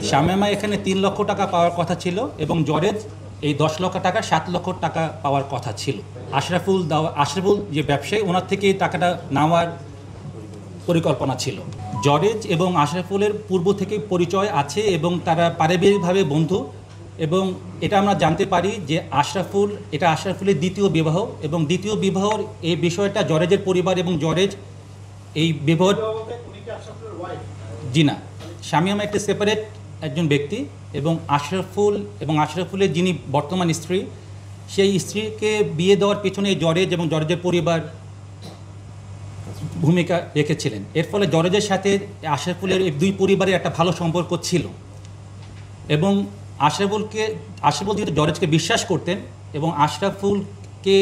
শামিমা এখানে 3 লক্ষ টাকা পাওয়ার কথা ছিল এবং জরেজ এই 10 লক্ষ টাকা 7 লক্ষ টাকা পাওয়ার কথা ছিল। আশরাফুল যে ব্যবসায়ী ওনার থেকে এই টাকাটা নেওয়ার পরিকল্পনা ছিল। জরেজ এবং আশরাফুলের পূর্ব থেকে পরিচয় আছে এবং তারা পারিবারিকভাবে বন্ধু, এবং এটা আমরা জানতে পারি যে এটা আশরাফুলের দ্বিতীয় বিবাহ, এবং দ্বিতীয় বিবাহর এই বিষয়টা জরেজের পরিবার এবং জরেজ এই বিবাহ জি না, শামিমা একটি সেপারেট একজন ব্যক্তি, এবং আশরাফুলের যিনি বর্তমান স্ত্রী, সেই স্ত্রীকে বিয়ে দেওয়ার পেছনে জরেজ এবং জরেজের পরিবার ভূমিকা রেখেছিলেন। এর ফলে জরেজের সাথে আশরাফুলের এই দুই পরিবারের একটা ভালো সম্পর্ক ছিল, এবং আশরাফুল যেহেতু জরেজকে বিশ্বাস করতেন এবং আশরাফুলকে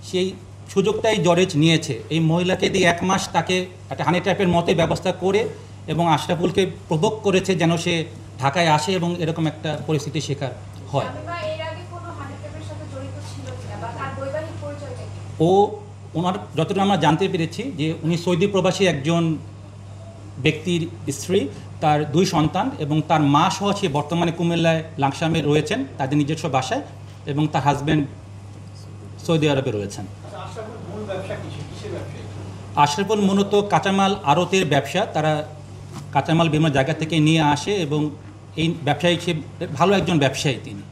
সেই সুযোগটাই জরেজ নিয়েছে। এই মহিলাকে দিয়ে 1 মাস তাকে একটা হানি ট্র্যাপের মতে ব্যবস্থা করে এবং আশরাফুলকে প্রভোগ করেছে যেন সে ঢাকায় আসে এবং এরকম একটা পরিস্থিতির শিকার হয়। ওনার যতটুকু আমরা জানতে পেরেছি যে উনি সৌদি প্রবাসী একজন ব্যক্তির স্ত্রী, তার 2 সন্তান, এবং তার মা সহ সে বর্তমানে কুমিল্লায় লাংশামে রয়েছেন তাদের নিজস্ব বাসায়, এবং তার হাজব্যান্ড সৌদি আরবে রয়েছেন। আশরাফুল মূলত কাঁচামাল আড়তের ব্যবসা, তারা কাঁচামাল বিভিন্ন জায়গা থেকে নিয়ে আসে এবং এই ব্যবসায়ী সে ভালো একজন ব্যবসায়ী তিনি।